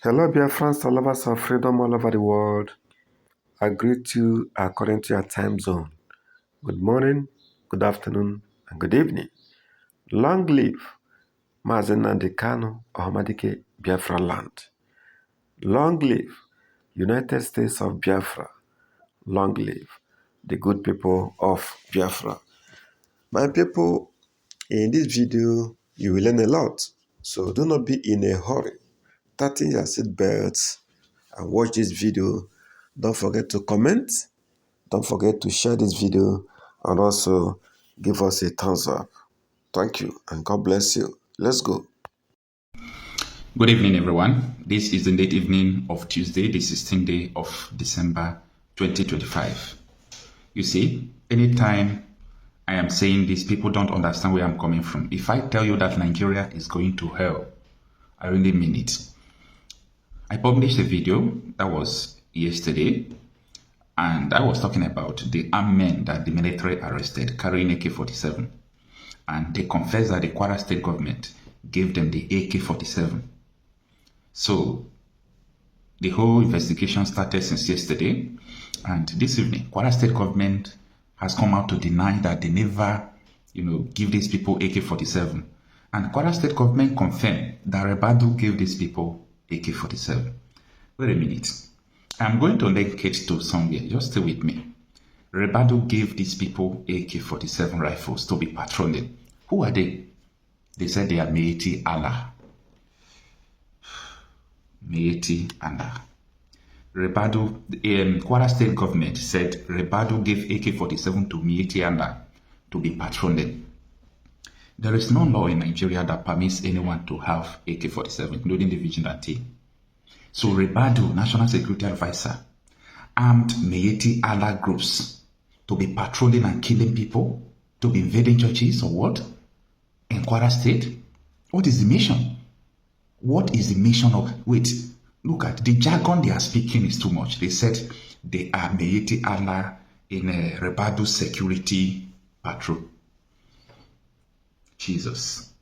Hello, dear friends, all lovers of freedom all over the world. I greet you according to your time zone. Good morning, good afternoon, and good evening. Long live Mazi Nnamdi Kanu of Biafra land. Long live United States of Biafra. Long live the good people of Biafra. My people, in this video, you will learn a lot. So do not be in a hurry. Tighten your seatbelts and watch this video. Don't forget to comment. Don't forget to share this video and also give us a thumbs up. Thank you and God bless you. Let's go. Good evening, everyone. This is the late evening of Tuesday, the 16th day of December 2025. You see, anytime I am saying this, people don't understand where I'm coming from. If I tell you that Nigeria is going to hell, I really mean it. I published a video that was yesterday, and I was talking about the armed men that the military arrested carrying AK-47. And they confessed that the Kwara state government gave them the AK-47. So the whole investigation started since yesterday, and this evening, Kwara state government has come out to deny that they never, give these people AK-47. And Kwara state government confirmed that Rebadu gave these people AK-47. Wait a minute. I'm going to link it to somewhere. Just stay with me. Rebadu gave these people AK-47 rifles to be patrolling. Who are they? They said they are Meiti Allah. Meiti Allah. Rebadu, Kwara state government said Rebadu gave AK-47 to Meiti Allah to be patrolling. There is no law in Nigeria that permits anyone to have AK-47, including the vigilante. So Rebadu, National Security Advisor, armed Meiti Allah groups to be patrolling and killing people, to be invading churches or what? In Kwara State? What is the mission? What is the mission of... Wait, look at the jargon they are speaking is too much. They said they are Meiti Allah in a Rebadu security patrol. Jesus.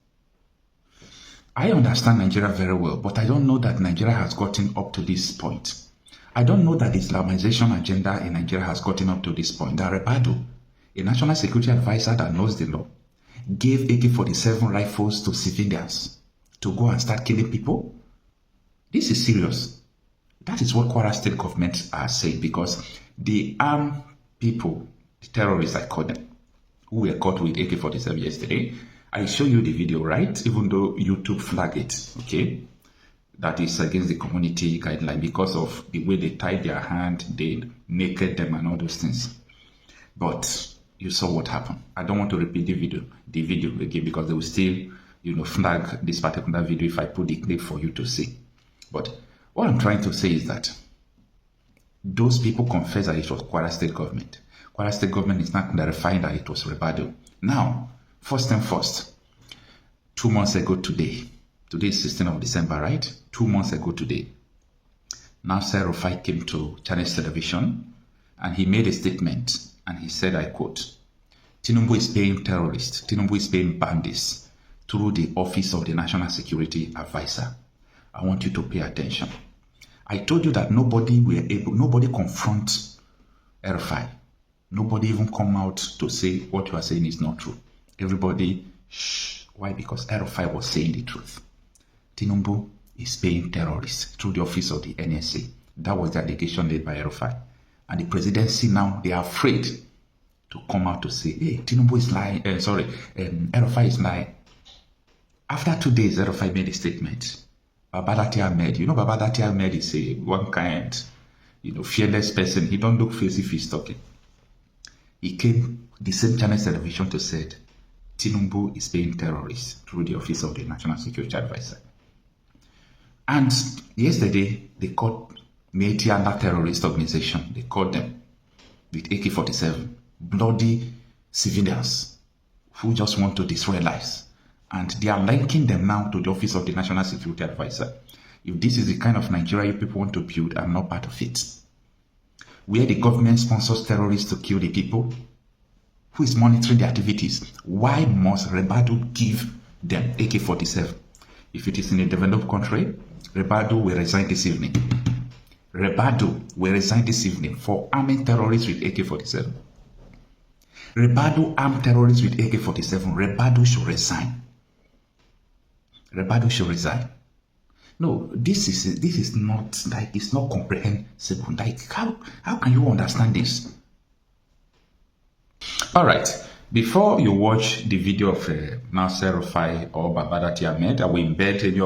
I understand Nigeria very well, but I don't know that Nigeria has gotten up to this point. I don't know that the Islamization agenda in Nigeria has gotten up to this point. That Rebadu, a national security advisor that knows the law, gave AK-47 rifles to civilians to go and start killing people. This is serious. That is what Kwara state government are saying, because the armed people, the terrorists I call them, who were caught with AK-47 yesterday, I show you the video, right? Even though YouTube flagged it, okay? That is against the community guideline because of the way they tied their hand, they naked them and all those things. But you saw what happened. I don't want to repeat the video again because they will still, flag this particular video if I put the clip for you to see. But what I'm trying to say is that those people confess that it was Kwara state government. Kwara state government is not clarifying that it was Rebadu. Now, first and first, 2 months ago today is 16th of December, right? 2 months ago today, Nasser Rufai came to Chinese television and he made a statement and he said, I quote, Tinubu is paying terrorists, Tinubu is paying bandits through the office of the National Security Advisor. I want you to pay attention. I told you that nobody confront Rufai. Nobody even come out to say what you are saying is not true. Everybody, shh. Why? Because Rufai was saying the truth. Tinubu is paying terrorists through the office of the NSA. That was the allegation made by Rufai. And the presidency now, they are afraid to come out to say, hey, Tinubu is lying. Rufai is lying. After 2 days, Rufai made a statement. Babadati Ahmed, Babadati Ahmed is one kind, fearless person. He don't look face if he's talking. He came the same channel television to say, Tinubu is paying terrorists through the office of the National Security Advisor. And yesterday, they caught Meiti Allah terrorist organization. They caught them with AK-47, bloody civilians who just want to destroy lives. And they are linking them now to the office of the National Security Advisor. If this is the kind of Nigeria you people want to build, I'm not part of it. Where the government sponsors terrorists to kill the people, who is monitoring the activities? Why must Rebadu give them AK-47? If it is in a developed country, Rebado will resign this evening. Rebado will resign this evening for arming terrorists with AK-47. Rebado armed terrorists with AK-47. Rebado should resign. Rebado should resign. No, this is not, like, it's not comprehensible. Like, how can you understand this? All right. Before you watch the video of Nasser Rufai or Bandit'S Ahmed, I will embed any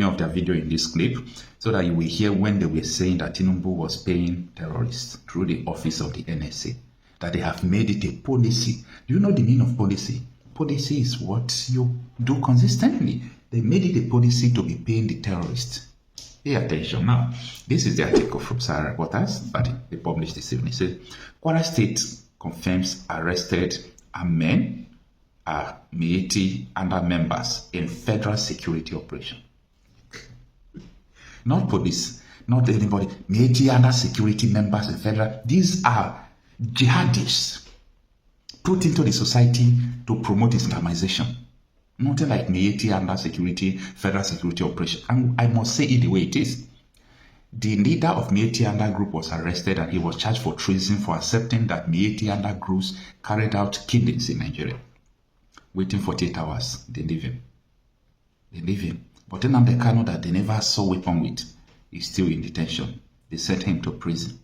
of their video in this clip so that you will hear when they were saying that Tinubu was paying terrorists through the office of the NSA, that they have made it a policy. Do you know the meaning of policy? Policy is what you do consistently. They made it a policy to be paying the terrorists. Pay attention now. This is the article from Sahara Reporters that they published this evening. It says, Kwara State confirms arrested men are Mieti and other members in federal security operation. Not police, not anybody. Mieti and other security members in federal. These are jihadists put into the society to promote Islamization. Nothing like Mieti and other security, federal security operation. And I must say it the way it is. The leader of Mieti Anda group was arrested and he was charged for treason for accepting that Mieti Anda groups carried out killings in Nigeria. Waiting 48 hours, they leave him. They leave him. But Nnamdi Kanu that they never saw weapon with is still in detention. They sent him to prison.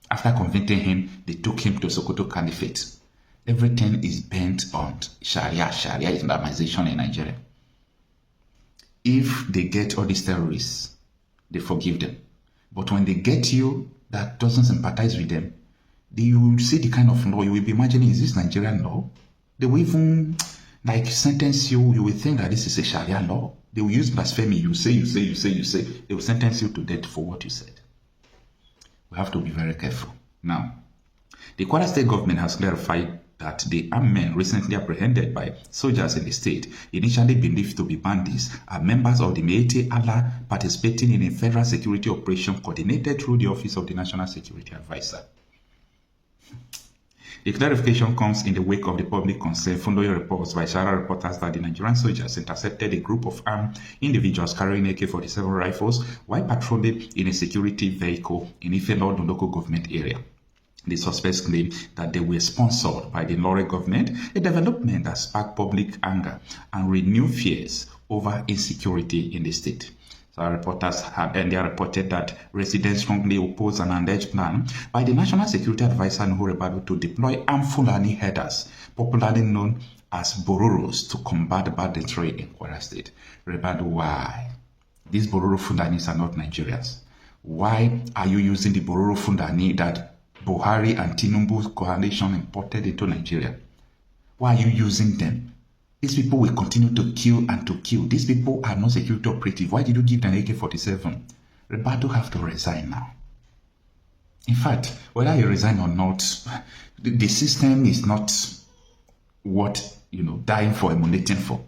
After convicting him, they took him to Sokoto Caliphate. Everything is bent on Sharia. Sharia Islamization in Nigeria. If they get all these terrorists, they forgive them. But when they get you that doesn't sympathize with them, you will see the kind of law you will be imagining. Is this Nigerian law? They will even like sentence you. You will think that this is a Sharia law. They will use blasphemy. You say. They will sentence you to death for what you said. We have to be very careful. Now, the Kwara State government has clarified that the armed men recently apprehended by soldiers in the state, initially believed to be bandits, are members of the Mieti Allah participating in a federal security operation coordinated through the Office of the National Security Advisor. The clarification comes in the wake of the public concern following reports by Sahara Reporters that the Nigerian soldiers intercepted a group of armed individuals carrying AK-47 rifles while patrolling in a security vehicle in Ife-Lodun local government area. The suspects claim that they were sponsored by the Lorry government, a development that sparked public anger and renewed fears over insecurity in the state. So our reporters had earlier reported that residents strongly oppose an alleged plan by the National Security Advisor Nuhu Rebado to deploy armed Fulani herders, popularly known as Bororos, to combat banditry in Kwara State. Rebado, why? These Bororo Fulanis are not Nigerians. Why are you using the Bororo Fulani that Buhari and Tinubu's coalition imported into Nigeria? Why are you using them? These people will continue to kill and to kill. These people are not security operative. Why did you give them AK-47? Rebado have to resign now. In fact, whether you resign or not, the system is not what, dying for, emulating for.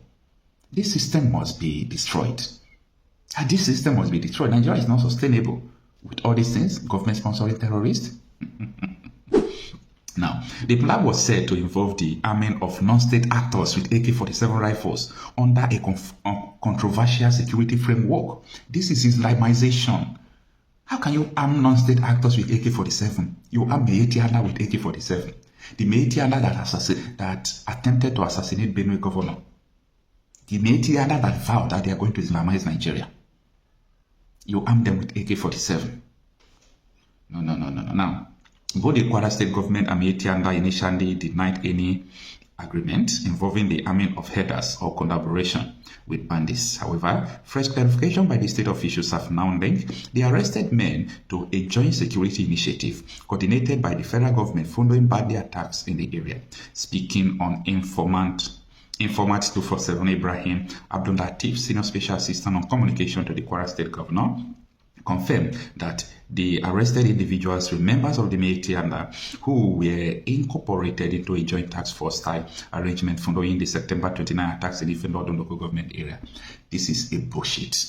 This system must be destroyed. And this system must be destroyed. Nigeria is not sustainable with all these things, government sponsoring terrorists. Now, the plan was said to involve the arming of non-state actors with AK-47 rifles under a controversial security framework. This is Islamization. How can you arm non-state actors with AK-47? You arm Mieti Allah with AK-47. The Mieti Allah that attempted to assassinate Benue governor. The Mieti Allah that vowed that they are going to Islamize Nigeria. You arm them with AK-47. No. Now, both the Kwara State government and Mieti Allah initially denied any agreement involving the arming of herders or collaboration with bandits. However, fresh clarification by the state officials have now linked the arrested men to a joint security initiative coordinated by the federal government following bandit attacks in the area. Speaking on Informant 247, Ibrahim Abdul Latif, Senior Special Assistant on Communication to the Kwara State Governor, confirmed that the arrested individuals were members of the Mieti Allah who were incorporated into a joint task force style arrangement following the September 29 attacks in the Ife-Lodun local government area. This is a bullshit.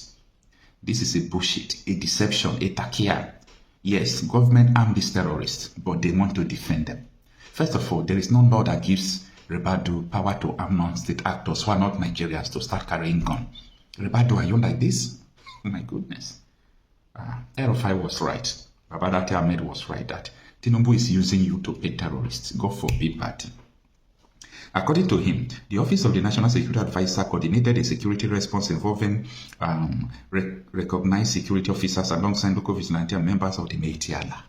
This is a bullshit, a deception, a takia. Yes, government armed these terrorists, but they want to defend them. First of all, there is no law that gives Rebado power to arm non-state actors who are not Nigerians to start carrying guns. Rebado, are you like this? My goodness. Erofai was right. Babadati Ahmed was right that Tinubu is using you to pay terrorists. God forbid party. According to him, the Office of the National Security Advisor coordinated a security response involving recognized security officers alongside local vigilante and members of the Meitiala.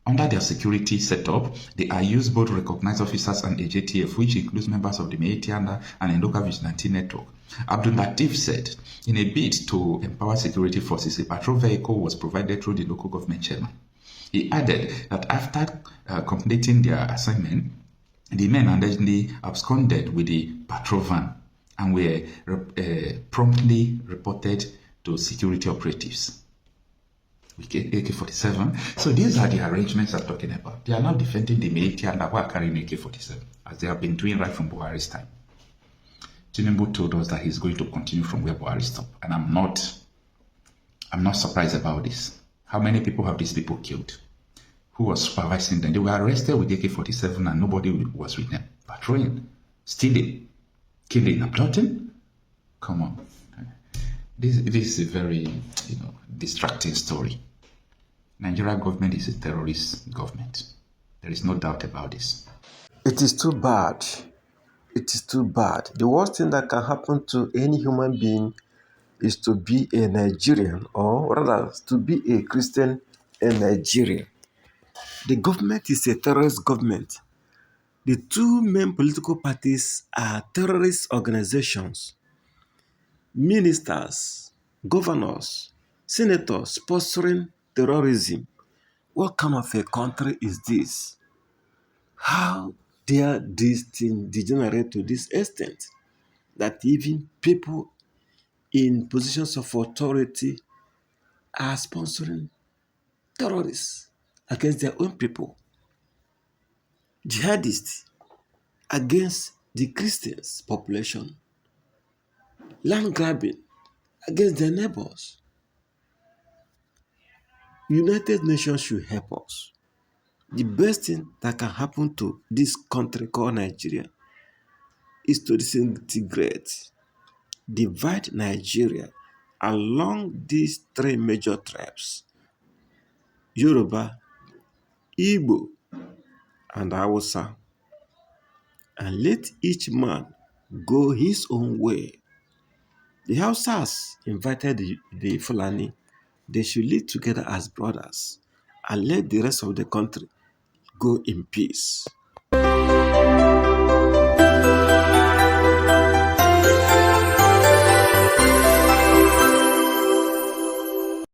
Under their security setup, they are used both recognized officers and AJTF, which includes members of the Meitiala and a local vigilante network. Abdul Latif said, in a bid to empower security forces, a patrol vehicle was provided through the local government chairman. He added that after completing their assignment, the men allegedly absconded with the patrol van and were promptly reported to security operatives with AK-47. So these are the arrangements I'm talking about. They are not defending the military and who are carrying AK-47, as they have been doing right from Buhari's time. Tinubu told us that he's going to continue from where Buhari stopped, and I'm not surprised about this. How many people have these people killed? Who was supervising them? They were arrested with AK-47 and nobody was with them. Patrolling, stealing, killing, abducting. Come on. This is a very, distracting story. Nigeria government is a terrorist government. There is no doubt about this. It is too bad. It is too bad. The worst thing that can happen to any human being is to be a Nigerian, or rather, to be a Christian in Nigeria. The government is a terrorist government. The two main political parties are terrorist organizations. Ministers, governors, senators sponsoring terrorism. What kind of a country is this? How dare this thing degenerate to this extent that even people in positions of authority are sponsoring terrorists against their own people? Jihadists against the Christians population, land grabbing against their neighbors. United Nations should help us. The best thing that can happen to this country called Nigeria is to disintegrate, divide Nigeria along these three major tribes: Yoruba, Igbo, and Hausa, and let each man go his own way. The Hausas invited the Fulani. They should live together as brothers and let the rest of the country go in peace.